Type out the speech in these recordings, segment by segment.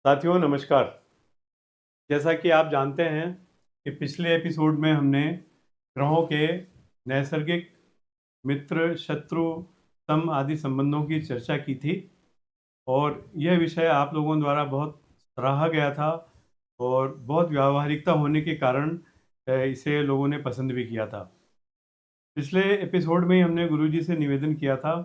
साथियों नमस्कार। जैसा कि आप जानते हैं कि पिछले एपिसोड में हमने ग्रहों के नैसर्गिक मित्र, शत्रु, सम आदि संबंधों की चर्चा की थी और यह विषय आप लोगों द्वारा बहुत सराहा गया था और बहुत व्यावहारिकता होने के कारण इसे लोगों ने पसंद भी किया था। पिछले एपिसोड में ही हमने गुरुजी से निवेदन किया था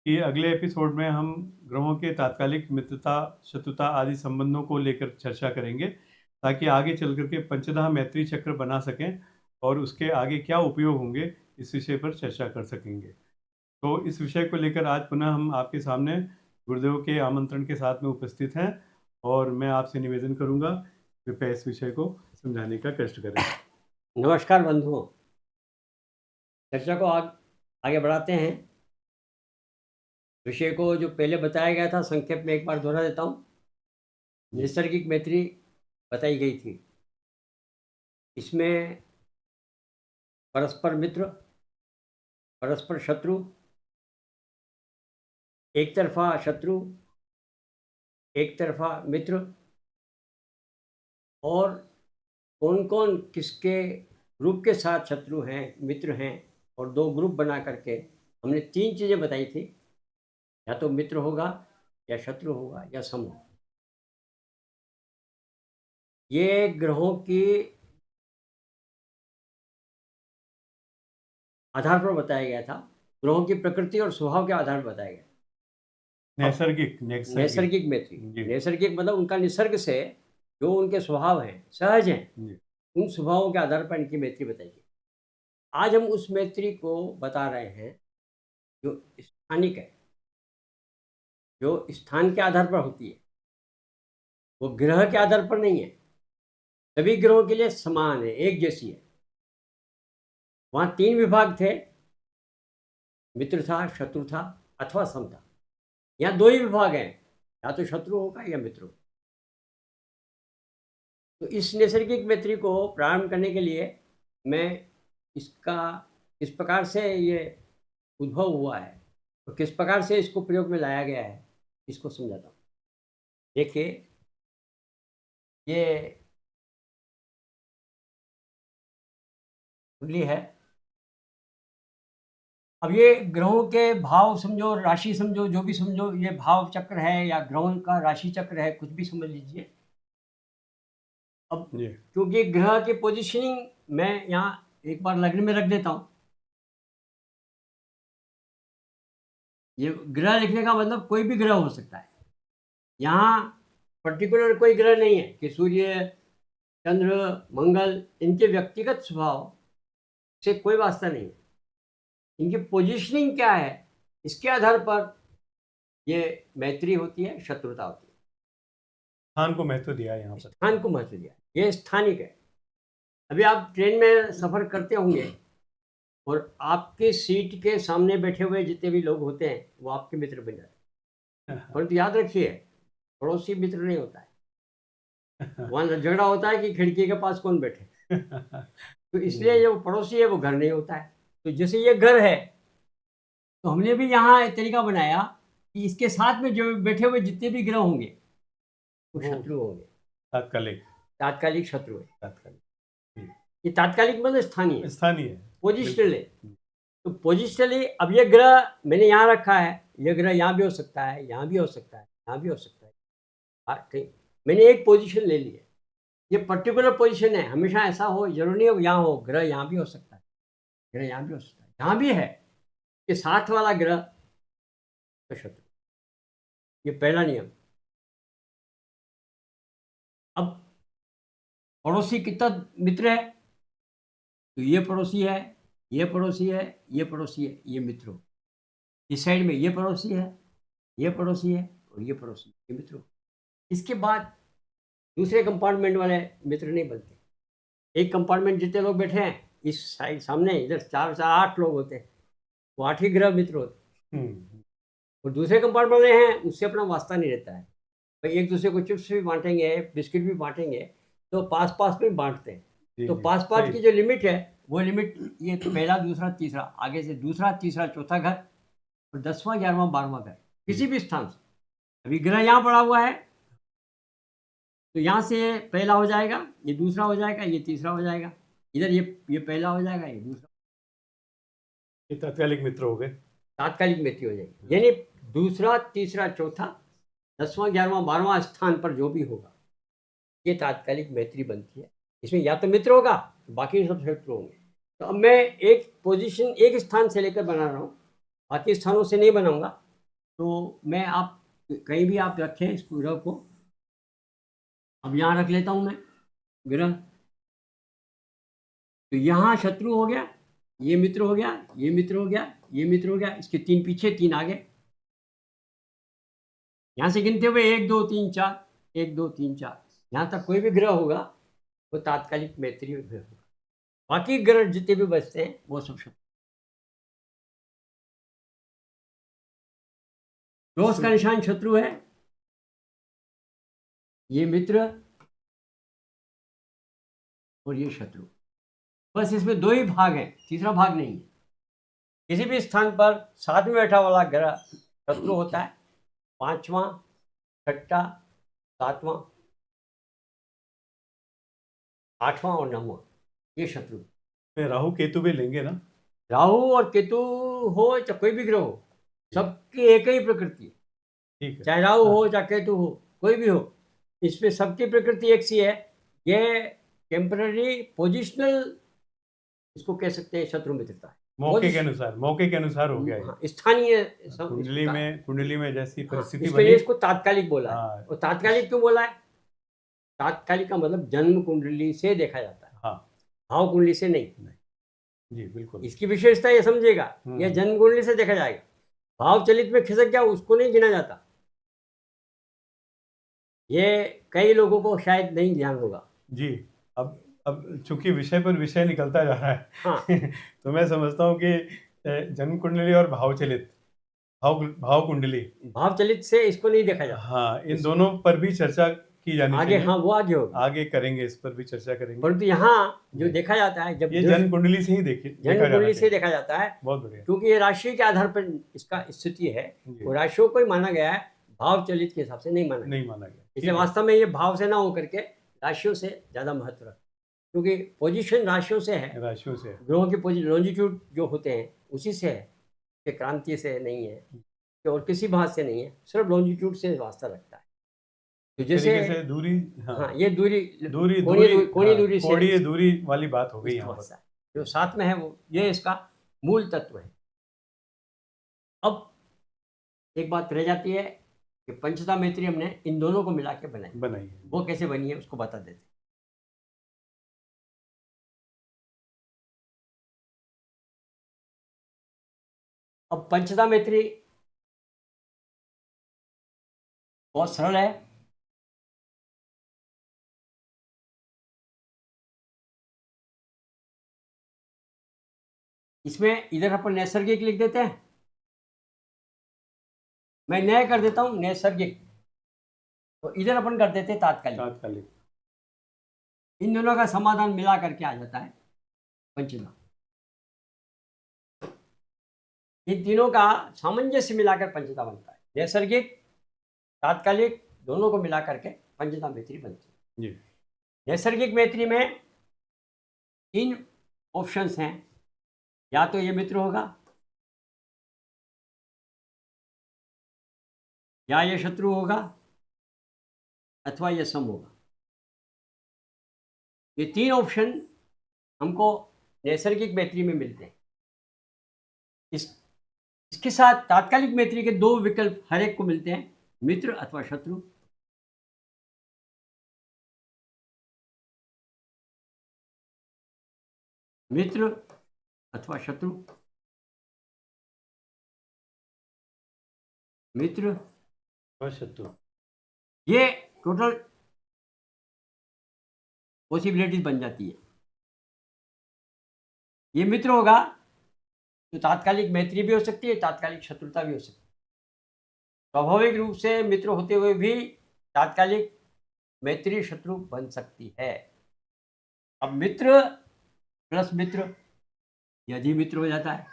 कि अगले एपिसोड में हम ग्रहों के तात्कालिक मित्रता, शत्रुता आदि संबंधों को लेकर चर्चा करेंगे ताकि आगे चल करके पंचदह मैत्री चक्र बना सकें और उसके आगे क्या उपयोग होंगे इस विषय पर चर्चा कर सकेंगे। तो इस विषय को लेकर आज पुनः हम आपके सामने गुरुदेव के आमंत्रण के साथ में उपस्थित हैं और मैं आपसे निवेदन करूंगा कृपया इस विषय को समझाने का कष्ट करें। नमस्कार बंधुओं, चर्चा को आगे बढ़ाते हैं। विषय को जो पहले बताया गया था संक्षेप में एक बार दोहरा देता हूँ। नैसर्गिक मैत्री बताई गई थी। इसमें परस्पर मित्र, परस्पर शत्रु, एक तरफा शत्रु, एक तरफा मित्र और कौन कौन किसके ग्रुप के साथ शत्रु हैं, मित्र हैं और दो ग्रुप बना करके हमने तीन चीज़ें बताई थी। या तो मित्र होगा या शत्रु होगा या सम होगा। ये ग्रहों की आधार पर बताया गया था। ग्रहों की प्रकृति और स्वभाव के आधार पर बताया गया। नैसर्गिक मैत्री, नैसर्गिक मतलब उनका निसर्ग से जो उनके स्वभाव हैं, सहज हैं, उन स्वभावों के आधार पर इनकी मैत्री बताई गई। आज हम उस मैत्री को बता रहे हैं जो स्थानिक है, जो स्थान के आधार पर होती है, वो ग्रह के आधार पर नहीं है। सभी ग्रहों के लिए समान है, एक जैसी है। वहाँ तीन विभाग थे, मित्र था, शत्रु था अथवा सम था। यहाँ दो ही विभाग हैं, या तो शत्रु होगा या मित्र होगा। तो इस नैसर्गिक मैत्री को प्रारंभ करने के लिए मैं इसका किस प्रकार से ये उद्भव हुआ है और किस प्रकार से इसको प्रयोग में लाया गया है, इसको समझाता हूँ। देखिए, ये कुंडली है। अब ये ग्रहों के भाव समझो, राशि समझो, जो भी समझो, ये भाव चक्र है या ग्रहों का राशि चक्र है, कुछ भी समझ लीजिए। अब क्योंकि ग्रह की पोजीशनिंग मैं यहाँ एक बार लग्न में रख देता हूँ। ये ग्रह लिखने का मतलब कोई भी ग्रह हो सकता है। यहाँ पर्टिकुलर कोई ग्रह नहीं है कि सूर्य, चंद्र, मंगल, इनके व्यक्तिगत स्वभाव से कोई वास्ता नहीं है। इनकी पोजीशनिंग क्या है, इसके आधार पर ये मैत्री होती है, शत्रुता होती है। स्थान को महत्व दिया है, यहाँ पर स्थान को महत्व दिया, ये स्थानिक है। अभी आप ट्रेन में सफ़र करते होंगे और आपके सीट के सामने बैठे हुए जितने भी लोग होते हैं वो आपके मित्र बन जाते हैं। परंतु याद रखिए, पड़ोसी मित्र नहीं होता है। वहाँ झगड़ा होता है कि खिड़की के पास कौन बैठे। तो इसलिए जो पड़ोसी है वो घर नहीं होता है। तो जैसे ये घर है, तो हमने भी यहाँ एक तरीका बनाया कि इसके साथ में जो बैठे हुए जितने भी ग्रह होंगे वो शत्रु होंगे, तात्कालिक शत्रु है। तात्कालिक, ये तात्कालिक मतलब स्थानीय पोजिशनल है। तो पोजिशनली अब ये ग्रह मैंने यहाँ रखा है, ये ग्रह यहाँ भी हो सकता है, यहाँ भी हो सकता है, यहाँ भी हो सकता है। ठीक, मैंने एक पोजीशन ले ली है। ये पर्टिकुलर पोजीशन है, हमेशा ऐसा हो जरूरी नहीं हो यहाँ हो। ग्रह यहाँ भी हो सकता है, ग्रह यहाँ भी हो सकता है, यहाँ भी है कि साथ वाला ग्रह तो शत्रु। ये पहला नियम। अब पड़ोसी कितना मित्र है, तो ये पड़ोसी है, ये पड़ोसी है, ये पड़ोसी है, ये मित्र हो। इस साइड में ये पड़ोसी है, ये पड़ोसी है और ये पड़ोसी, ये मित्र हो। इसके बाद दूसरे कंपार्टमेंट वाले मित्र नहीं बनते। एक कंपार्टमेंट जितने लोग बैठे हैं इस साइड सामने, इधर 4 4 8 लोग होते हैं, वो 8 ही ग्रह मित्र होते हैं। और दूसरे कंपार्टमेंट वाले हैं, उससे अपना वास्ता नहीं रहता है भाई। एक दूसरे को चिप्स भी बांटेंगे, बिस्किट भी बांटेंगे, तो पास पास में बांटते हैं। तो पास पास की जो लिमिट है वो लिमिट, ये पहला, दूसरा, तीसरा, आगे से दूसरा, तीसरा, चौथा घर और 10वां, 11वां, 12वां घर किसी भी स्थान से। अभी ग्रह यहाँ पड़ा हुआ है, तो यहाँ से पहला हो जाएगा, ये दूसरा हो जाएगा, ये तीसरा हो जाएगा, इधर ये पहला हो जाएगा, ये दूसरा, ये तात्कालिक मित्र हो गए। तात्कालिक मैत्री हो जाएगी। यानी दूसरा, तीसरा, चौथा, 10वां, 11वां, 12वां स्थान पर जो भी होगा ये तात्कालिक मैत्री बनती है। इसमें या तो मित्र होगा, बाकी सब शत्रु होंगे। तो अब मैं एक पोजीशन, एक स्थान से लेकर बना रहा हूँ, बाकी स्थानों से नहीं बनाऊंगा। तो मैं आप कहीं भी आप रखें इस ग्रह को, अब यहाँ रख लेता हूँ मैं ग्रह। तो यहाँ शत्रु हो गया, ये मित्र हो गया, ये मित्र हो गया, ये मित्र हो गया, इसके 3 पीछे 3 आगे। यहाँ से गिनते हुए 1 2 3 4, 1 2 3 4, यहाँ तक कोई भी ग्रह होगा वो तात्कालिक मैत्री ग्रह होगा। बाकी ग्रह जितने भी बचते हैं वो सब शत्रु। दोष का निशान शत्रु है, ये मित्र और ये शत्रु। बस इसमें 2 ही भाग हैं, तीसरा भाग नहीं है। किसी भी स्थान पर साथ में बैठा वाला ग्रह शत्रु होता है, 5वां, 6ठा, 7वां, 8वां और 9वां ये शत्रु। में राहु केतु भी लेंगे ना? राहु और केतु हो चाहे कोई भी ग्रह हो, सबकी एक ही प्रकृति है। ठीक है, चाहे राहु हो चाहे केतु हो, कोई भी हो, इसमें सबकी प्रकृति एक सी है। ये टेम्पररी पोजिशनल, इसको कह सकते हैं शत्रु मित्रता है। मौके के अनुसार हो गया ये। हाँ, स्थानीय कुंडली में जैसी परिस्थिति इसलिए बनी। इसको तात्कालिक बोला है। हाँ। और तात्कालिक क्यों बोला है? तात्कालिक का मतलब जन्म कुंडली से देखा जाता है, हाँ भाव कुंडली से नहीं। जी बिल्कुल। इसकी विशेषता ये समझिएगा, यह जन्म कुंडली से देखा जाएगा। भाव चलित में खिसक गया उसको नहीं गिना जाता। ये कई लोगों को शायद नहीं ध्यान होगा जी। अब चूंकि विषय पर विषय निकलता जा रहा है, हाँ। तो मैं समझता हूँ कि जन्म कुंडली और भाव कुंडली, भाव चलित से इसको नहीं देखा जाता। हाँ, इन दोनों पर भी चर्चा की जानी आगे चाहिए। हाँ, वो आगे होगा, आगे करेंगे, इस पर भी चर्चा करेंगे। परंतु यहाँ जो देखा जाता है, जब ये जन्म कुंडली से ही जन्म कुंडली से देखा जाता है, बहुत बढ़िया, क्योंकि ये राशि के आधार पर इसका स्थिति है। वो राशियों को ही माना गया है, भाव चलित के हिसाब से नहीं माना गया। इसलिए वास्तव में ये भाव से ना होकर के राशियों से ज्यादा महत्व रखता है, क्योंकि पोजीशन राशियों से है, ग्रहों की पोजीशन लॉन्जिट्यूड जो होते हैं उसी से है, कि क्रांति से नहीं है और किसी भाव से नहीं है, सिर्फ लॉन्जिट्यूड से वास्ता रखता है। तो जैसे दूरी, हाँ, ये दूरी कोणीय दूरी वाली बात हो गई यहाँ पर। जो साथ में है वो, ये इसका मूल तत्व है। अब एक बात रह जाती है कि पंचता मैत्री हमने इन दोनों को मिला के बनाई है। वो कैसे बनी है उसको बता देते। अब पंचता मैत्री बहुत सरल है। इसमें इधर अपन नैसर्गिक लिख देते हैं, मैं नए कर देता हूं नैसर्गिक, तो इधर अपन कर देते हैं तात्कालिक। इन दोनों का समाधान मिला करके आ जाता है पंचता। इन तीनों का सामंजस्य मिलाकर पंचता बनता है। नैसर्गिक, तात्कालिक दोनों को मिला करके पंचता मैत्री बनती है। नैसर्गिक मैत्री में 3 ऑप्शंस हैं, या तो ये मित्र होगा, या ये शत्रु होगा, अथवा ये सम होगा। ये 3 ऑप्शन हमको नैसर्गिक मैत्री में मिलते हैं। इसके साथ तात्कालिक मैत्री के 2 विकल्प हर एक को मिलते हैं, मित्र अथवा शत्रु। मित्र अथवा शत्रु, मित्र और शत्रु, ये टोटल पॉसिबिलिटीज बन जाती है। ये मित्र होगा तो तात्कालिक मैत्री भी हो सकती है, तात्कालिक शत्रुता भी हो सकती है। स्वाभाविक रूप से मित्र होते हुए भी तात्कालिक मैत्री शत्रु बन सकती है। अब मित्र प्लस मित्र, ये अधिमित्र हो जाता है।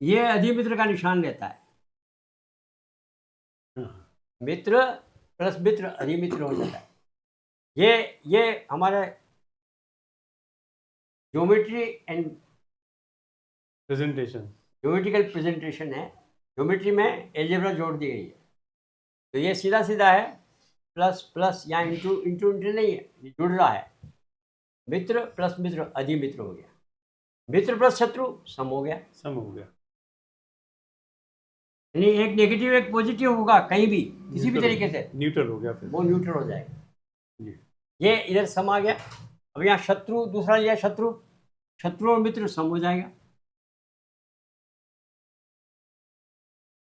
ये अधिमित्र का निशान रहता है। मित्र प्लस मित्र अधिमित्र हो जाता है। ये हमारे geometry and presentation. Geometrical presentation है। ज्योमेट्री में एलजेब्रा जोड़ दी गई है। तो ये सीधा सीधा है, प्लस प्लस, यहाँ इंटू इंटू इंटू नहीं है, ये जुड़ रहा है। मित्र प्लस मित्र अधिमित्र हो गया। मित्र प्लस शत्रु सम हो गया। सम हो गया। यानी एक नेगेटिव एक पॉजिटिव होगा कहीं भी किसी भी तरीके से, न्यूट्रल हो गया फिर। वो न्यूट्रल हो जाएगा। जी। ये इधर सम आ गया। अब यहाँ शत्रु दूसरा लिया, शत्रु, शत्रु और मित्र सम हो जाएगा।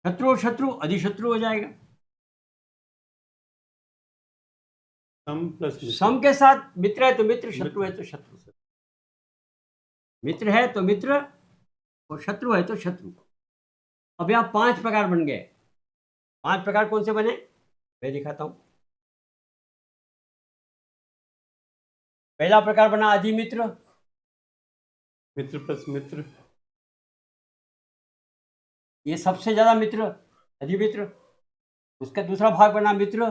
शत्रु और शत्रु अधिशत्रु हो जाएगा। सम प्लस सम के साथ मित्र है तो मित्र, शत्रु है तो शत्रु। मित्र है तो मित्र और शत्रु है तो शत्रु। अब यहाँ 5 प्रकार बन गए। 5 प्रकार कौन से बने, मैं दिखाता हूं। पहला प्रकार बना अधिमित्र, मित्र प्लस मित्र। ये सबसे ज्यादा मित्र अधिमित्र। उसका दूसरा भाग बना मित्र,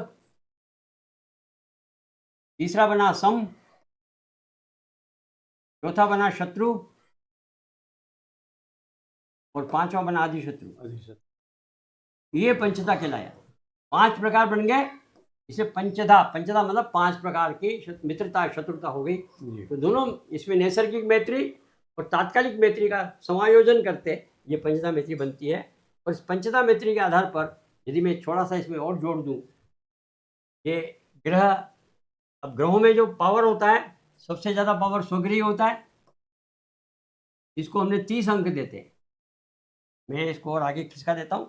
तीसरा बना सम, चौथा बना शत्रु और पांचवा बना अधिशत्रु। ये पंचधा कहलाया। 5 प्रकार बन गए, इसे पंचधा, पंचधा मतलब 5 प्रकार की मित्रता शत्रुता हो गई। तो दोनों इसमें नैसर्गिक मैत्री और तात्कालिक मैत्री का समायोजन करते ये पंचधा मैत्री बनती है। और इस पंचधा मैत्री के आधार पर यदि मैं थोड़ा सा इसमें और जोड़ दूं, ये ग्रह, अब ग्रहों में जो पावर होता है सबसे ज्यादा पावर स्वगृही होता है, इसको हमने 30 अंक देते हैं। मैं इसको और आगे खिसका देता हूं।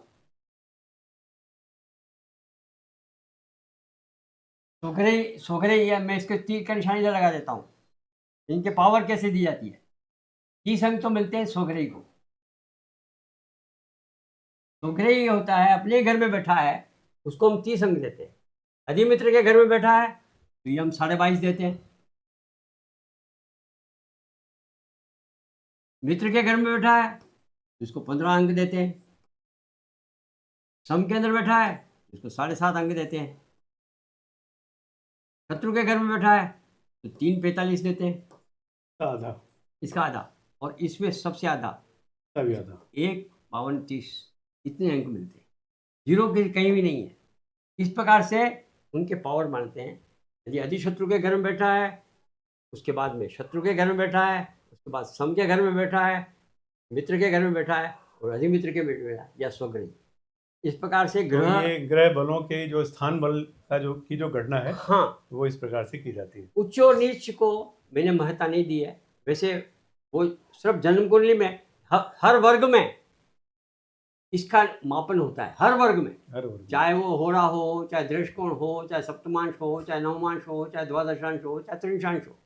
स्वगृही या मैं इसके तीर का निशानी लगा देता हूं। इनके पावर कैसे दी जाती है, 30 अंक तो मिलते हैं स्वगृही को। स्वगृही होता है अपने घर में बैठा है, उसको हम 30 अंक देते हैं। अधिमित्र के घर में बैठा है तो ये हम 22.5 देते हैं। मित्र के घर में बैठा है तो इसको 15 अंक देते हैं। सम के अंदर बैठा है तो इसको 7.5 अंक देते हैं। शत्रु के घर में बैठा है तो 3.45 देते हैं, आधा, इसका आधा। और इसमें सबसे आधा, तभी आधा 1, 52, 30, इतने अंक मिलते हैं। जीरो के कहीं भी नहीं है। इस प्रकार से उनके पावर मानते हैं। यदि अधिशत्रु के घर में बैठा है, उसके बाद में शत्रु के घर में बैठा है, उसके बाद सम के घर में बैठा है, मित्र के घर में बैठा है और अधिमित्र के घर में बैठा है, या स्वगृही। इस प्रकार से ग्रह, तो ये ग्रह बलों के जो स्थान बल का जो गणना है, हाँ, वो इस प्रकार से की जाती है। उच्च और नीच को मैंने महत्ता नहीं दी है। वैसे वो सिर्फ जन्म कुंडली में हर वर्ग में इसका मापन होता है, हर वर्ग में, चाहे वो होरा हो, चाहे दृष्टिकोण हो, चाहे सप्तमांश हो, चाहे नवमांश हो, चाहे द्वादशांश हो, चाहे त्रिंशांश हो।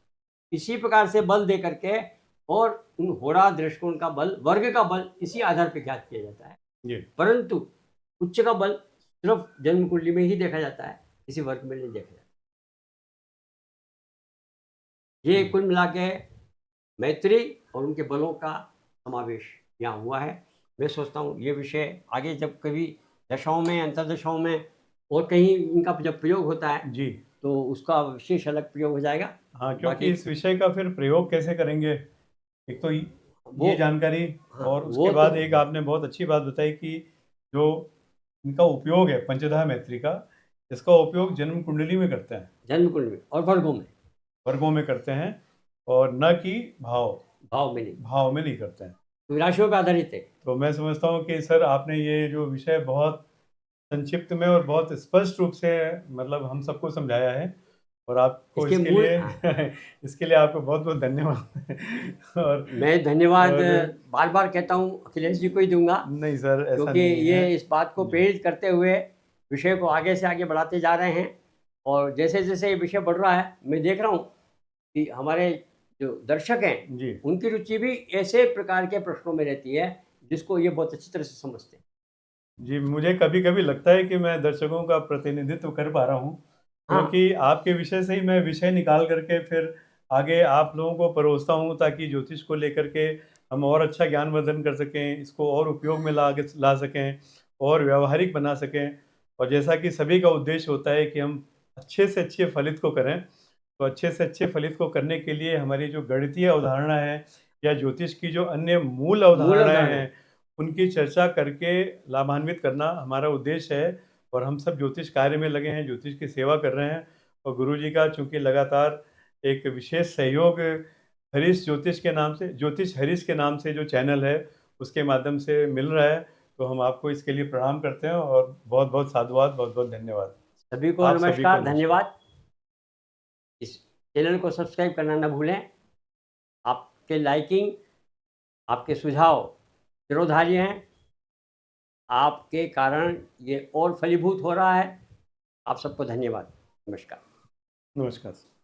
इसी प्रकार से बल दे करके और उन होरा दृष्टिकोण का बल, वर्ग का बल इसी आधार पर ज्ञात किया जाता है। परंतु उच्च का बल सिर्फ जन्म कुंडली में ही देखा जाता है, किसी वर्ग में नहीं देखा जाता। ये कुल मिला के मैत्री और उनके बलों का समावेश यहाँ हुआ है। मैं सोचता हूँ ये विषय आगे जब कभी दशाओं में, अंतर्दशाओं में और कहीं इनका जब प्रयोग होता है जी, तो उसका विशेष अलग प्रयोग हो जाएगा। हाँ, क्योंकि इस विषय का फिर प्रयोग कैसे करेंगे, एक तो ये जानकारी, हाँ, और उसके बाद एक आपने बहुत अच्छी बात बताई कि जो इनका उपयोग है पंचधा मैत्री का, इसका उपयोग जन्म कुंडली में करते हैं, जन्म कुंडली में और वर्गों में करते हैं, और न कि भाव में नहीं करते हैं, राशियों पर आधारित है। तो मैं समझता हूँ कि सर आपने ये जो विषय बहुत संक्षिप्त में और बहुत स्पष्ट रूप से मतलब हम सबको समझाया है, और आपको इसके लिए आपको बहुत बहुत धन्यवाद। और मैं धन्यवाद बार बार कहता हूँ अखिलेश जी को ही दूंगा। नहीं सर, ऐसा क्योंकि ये इस बात को प्रेरित करते हुए विषय को आगे से आगे बढ़ाते जा रहे हैं। और जैसे जैसे ये विषय बढ़ रहा है, मैं देख रहा हूँ कि हमारे जो दर्शक हैं जी, उनकी रुचि भी ऐसे प्रकार के प्रश्नों में रहती है जिसको ये बहुत अच्छी तरह से समझते हैं। जी, मुझे कभी कभी लगता है कि मैं दर्शकों का प्रतिनिधित्व कर पा रहा हूँ, क्योंकि आपके विषय से ही मैं विषय निकाल करके फिर आगे आप लोगों को परोसता हूँ, ताकि ज्योतिष को लेकर के हम और अच्छा ज्ञानवर्धन कर सकें, इसको और उपयोग में ला सकें और व्यवहारिक बना सकें। और जैसा कि सभी का उद्देश्य होता है कि हम अच्छे से अच्छे फलित को करें, तो अच्छे से अच्छे फलित को करने के लिए हमारी जो गणितीय अवधारणा है या ज्योतिष की जो अन्य मूल अवधारणाएं अवधारणा। हैं, उनकी चर्चा करके लाभान्वित करना हमारा उद्देश्य है। और हम सब ज्योतिष कार्य में लगे हैं, ज्योतिष की सेवा कर रहे हैं। और गुरु जी का चूंकि लगातार एक विशेष सहयोग हरीश ज्योतिष के नाम से, ज्योतिष हरीश के नाम से जो चैनल है, उसके माध्यम से मिल रहा है, तो हम आपको इसके लिए प्रणाम करते हैं और बहुत बहुत साधुवाद, बहुत बहुत धन्यवाद। सभी को आप सभी को नमस्कार, नमस्कार। धन्यवाद। इस चैनल को सब्सक्राइब करना ना भूलें। आपके लाइकिंग, आपके सुझाव शिरोधार्य हैं। आपके कारण ये और फलीभूत हो रहा है। आप सबको धन्यवाद। नमस्कार। नमस्कार।